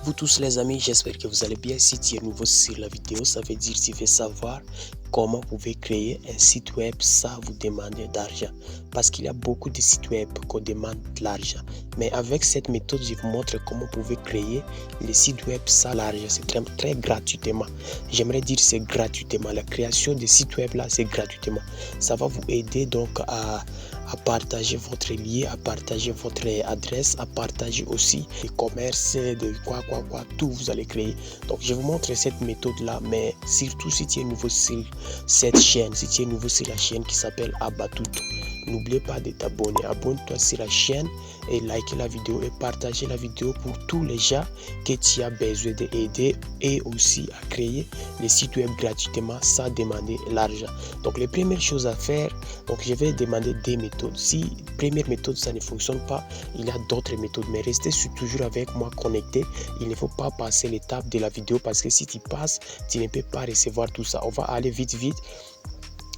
Vous tous les amis, j'espère que vous allez bien. Si tu es nouveau sur la vidéo, ça veut dire que tu veux savoir comment vous pouvez créer un site web sans vous demander d'argent. Parce qu'il y a beaucoup de sites web qu'on demande de l'argent. Mais avec cette méthode, je vous montre comment vous pouvez créer les sites web sans l'argent. C'est très gratuitement. J'aimerais dire c'est gratuitement. La création des sites web là, c'est gratuitement. Ça va vous aider donc à partager votre lien, à partager votre adresse, à partager aussi les commerces, de quoi, tout vous allez créer. Donc je vous montre cette méthode là, mais surtout si tu es nouveau sur cette chaîne, si tu es nouveau sur la chaîne qui s'appelle Abatuto, n'oubliez pas de t'abonner. Abonne-toi sur la chaîne et likez la vidéo et partagez la vidéo pour tous les gens que tu as besoin d'aider et aussi à créer les sites web gratuitement sans demander l'argent. Donc les premières choses à faire, donc je vais demander des méthodes. Si première méthode ça ne fonctionne pas, il y a d'autres méthodes, mais restez toujours avec moi connecté. Il ne faut pas passer l'étape de la vidéo parce que si tu passes, tu ne peux pas recevoir tout ça. On va aller vite.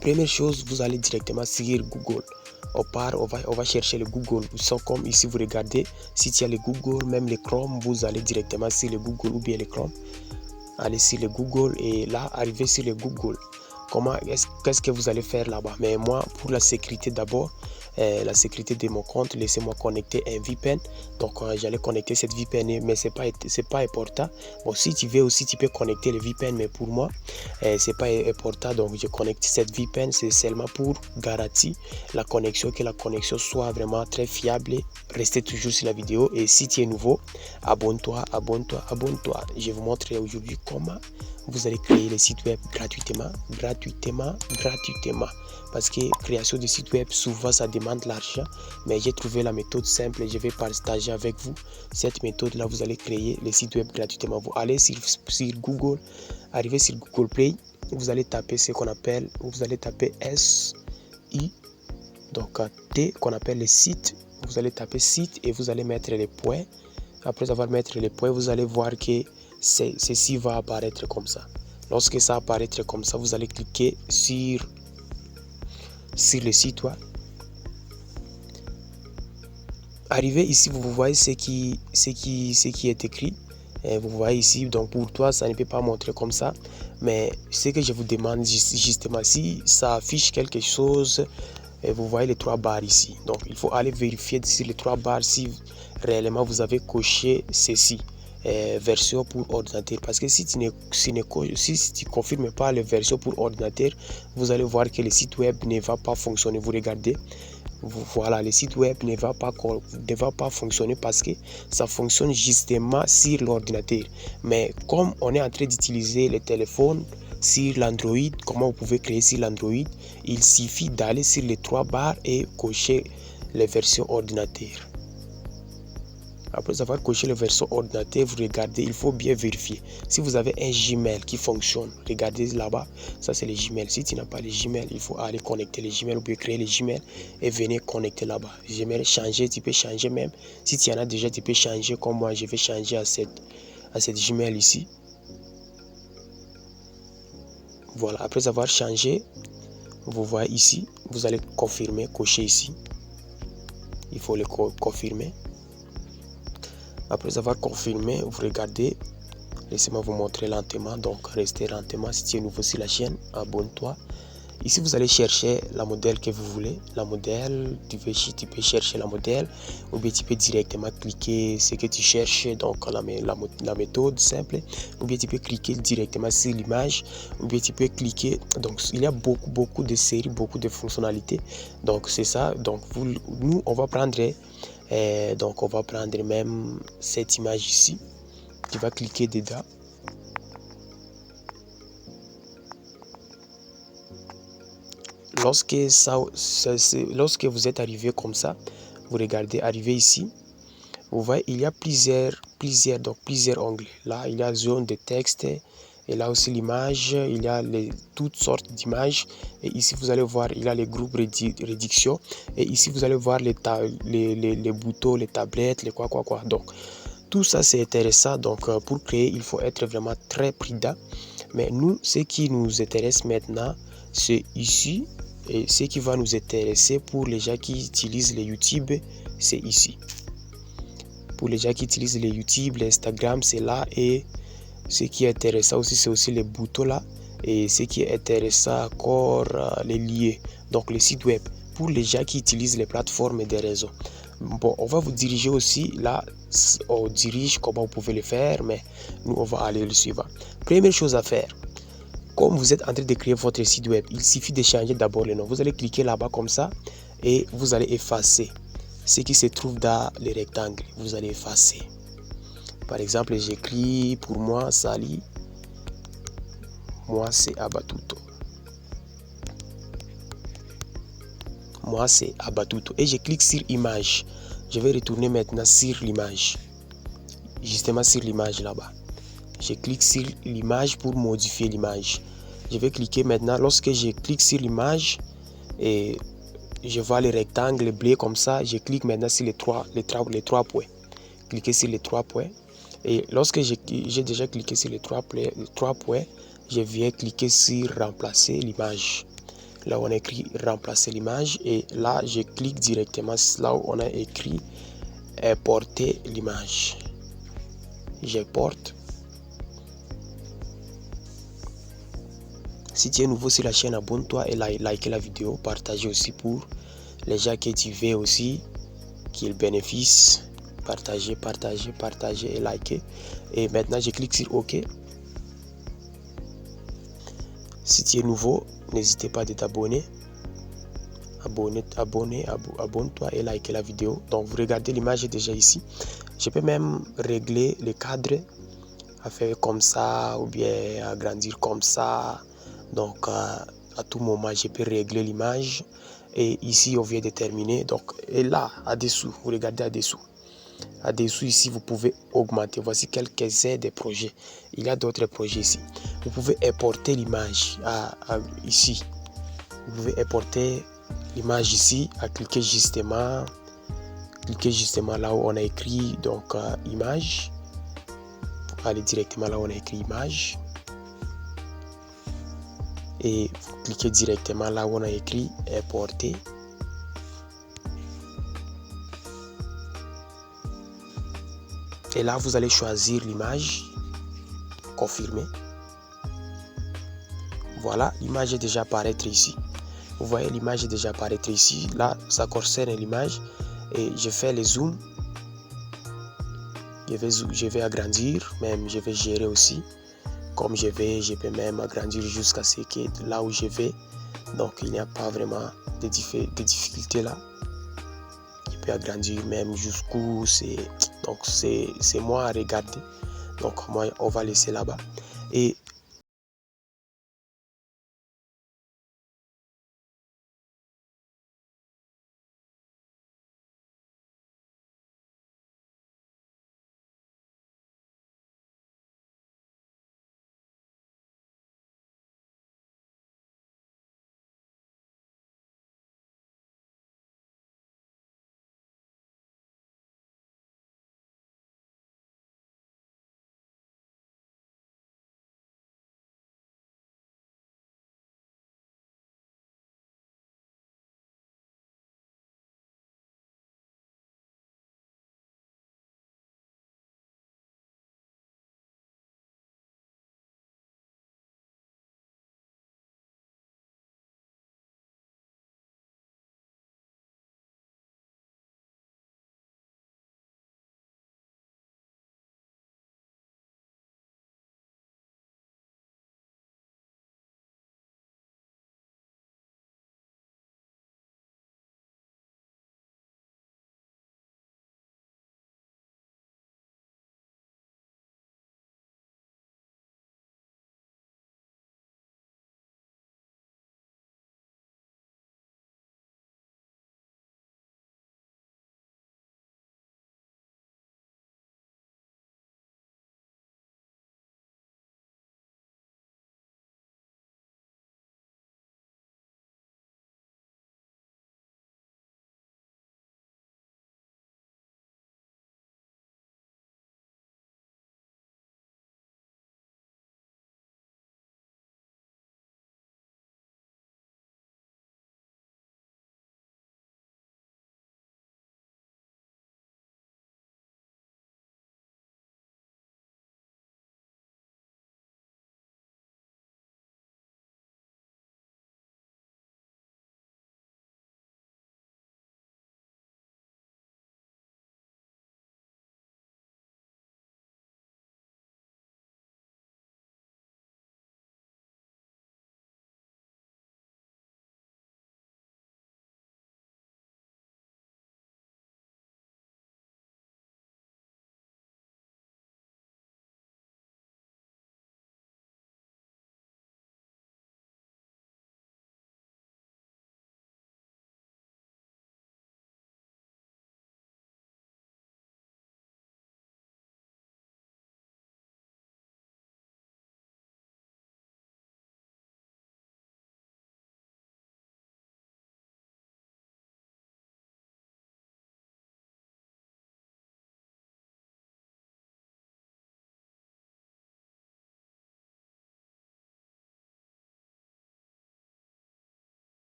Première chose, vous allez directement sur Google. On va chercher le Google. Comme ici, vous regardez, si tu as le Google, même le Chrome, vous allez directement sur le Google ou bien le Chrome. Allez sur le Google et là, arrivez sur le Google. Qu'est-ce que vous allez faire là-bas? Mais moi, pour la sécurité d'abord, la sécurité de mon compte, laissez-moi connecter un VPN. Donc j'allais connecter cette VPN, mais c'est pas important. Bon, si tu veux aussi, tu peux connecter le VPN, mais pour moi c'est pas important. Donc je connecte cette VPN, c'est seulement pour garantir la connexion, que la connexion soit vraiment très fiable. Restez toujours sur la vidéo et si tu es nouveau, abonne-toi. Je vais vous montrer aujourd'hui comment vous allez créer les sites web gratuitement. Parce que création de sites web, souvent ça demande l'argent. Mais j'ai trouvé la méthode simple et je vais partager avec vous. Cette méthode là, vous allez créer les sites web gratuitement. Vous allez sur Google, arrivez sur Google Play. Vous allez taper ce qu'on appelle, vous allez taper SI, donc T qu'on appelle le site. Vous allez taper site et vous allez mettre les points. Après avoir mis les points, vous allez voir que ceci va apparaître comme ça. Lorsque ça apparaîtra comme ça, vous allez cliquer sur le site web. Arrivé ici, vous voyez ce qui est écrit. Et vous voyez ici, donc pour toi, ça ne peut pas montrer comme ça. Mais ce que je vous demande justement, si ça affiche quelque chose, et vous voyez les 3 barres ici. Donc il faut aller vérifier sur les 3 barres si réellement vous avez coché ceci. Version pour ordinateur, parce que si tu ne confirmes pas la version pour ordinateur, vous allez voir que le site web ne va pas fonctionner. Vous regardez, voilà, le site web ne va pas fonctionner parce que ça fonctionne justement sur l'ordinateur. Mais comme on est en train d'utiliser le téléphone sur l'Android, comment vous pouvez créer sur l'Android? Il suffit d'aller sur les 3 barres et cocher les versions ordinateur. Après avoir coché la version ordinateur, vous regardez, il faut bien vérifier. Si vous avez un Gmail qui fonctionne, regardez là-bas, ça c'est le Gmail. Si tu n'as pas le Gmail, il faut aller connecter le Gmail ou bien créer le Gmail et venir connecter là-bas. J'aimerais changer, tu peux changer même. Si tu en as déjà, tu peux changer comme moi, je vais changer à cette Gmail ici. Voilà, après avoir changé, vous voyez ici, vous allez confirmer, cocher ici. Il faut le confirmer. Après avoir confirmé, vous regardez, laissez-moi vous montrer lentement, donc restez lentement. Si tu es nouveau sur la chaîne, abonne-toi. Ici, vous allez chercher la modèle que vous voulez. La modèle, tu peux chercher la modèle ou bien tu peux directement cliquer ce que tu cherches, donc la méthode simple, ou bien tu peux cliquer directement sur l'image, ou bien tu peux cliquer. Donc, il y a beaucoup de séries, beaucoup de fonctionnalités. Donc, c'est ça. Donc, nous, on va prendre... donc on va prendre même cette image ici. Tu vas cliquer dedans. Lorsque vous êtes arrivé comme ça, vous regardez arriver ici. Vous voyez, il y a plusieurs onglets. Là, il y a zone de texte. Et là aussi l'image, il y a toutes sortes d'images. Et ici, vous allez voir, il y a les groupes réduction. Et ici, vous allez voir les boutons, les tablettes, les quoi. Donc, tout ça, c'est intéressant. Donc, pour créer, il faut être vraiment très prudent. Mais nous, ce qui nous intéresse maintenant, c'est ici. Et ce qui va nous intéresser pour les gens qui utilisent les YouTube, c'est ici. Pour les gens qui utilisent les YouTube, les Instagram, c'est là. Et ce qui est intéressant aussi, c'est aussi les boutons là. Et ce qui est intéressant encore, les liens, donc les sites web. Pour les gens qui utilisent les plateformes et des réseaux. Bon, on va vous diriger aussi là, on dirige comment vous pouvez le faire, mais nous on va aller le suivant. Première chose à faire, comme vous êtes en train de créer votre site web, il suffit de changer d'abord le nom. Vous allez cliquer là-bas comme ça et vous allez effacer ce qui se trouve dans les rectangles. Vous allez effacer. Par exemple, j'écris pour moi Sali. Moi c'est Abatuto. Moi c'est Abatuto. Et je clique sur image. Je vais retourner maintenant sur l'image. Justement sur l'image là-bas. Je clique sur l'image pour modifier l'image. Je vais cliquer maintenant. Lorsque je clique sur l'image et je vois les rectangles bleus comme ça, je clique maintenant sur les trois points. Cliquez sur les 3 points. Et lorsque j'ai déjà cliqué sur les 3 points, je viens cliquer sur remplacer l'image. Là où on a écrit remplacer l'image. Et là, je clique directement là où on a écrit importer l'image. J'importe. Si tu es nouveau sur la chaîne, abonne-toi et like la vidéo. Partagez aussi pour les gens qui tu veux aussi qu'ils bénéficient. Partagez et likez. Et maintenant, je clique sur OK. Si tu es nouveau, n'hésitez pas de t'abonner. Abonne-toi et like la vidéo. Donc, vous regardez l'image déjà ici. Je peux même régler le cadre à faire comme ça ou bien agrandir comme ça. Donc, à tout moment, je peux régler l'image. Et ici, on vient de terminer. Donc, et là, à-dessous, vous regardez à-dessous. À-dessous, ici, vous pouvez augmenter. Voici quelques-uns des projets. Il y a d'autres projets ici. Vous pouvez importer l'image ici. Vous pouvez importer l'image ici. Cliquez justement là où on a écrit donc image. Allez directement là où on a écrit image. Et vous cliquez directement là où on a écrit importer. Et là, vous allez choisir l'image. Confirmer. Voilà, l'image est déjà apparaître ici. Vous voyez, l'image est déjà apparaître ici. Là, ça concerne l'image. Et je fais le zoom. Je vais agrandir, même je vais gérer aussi. Comme je peux même agrandir jusqu'à ce que là où je vais. Donc, il n'y a pas vraiment de difficultés là. Je peux agrandir même jusqu'où donc c'est moi à regarder. Donc, moi, on va laisser là-bas. Et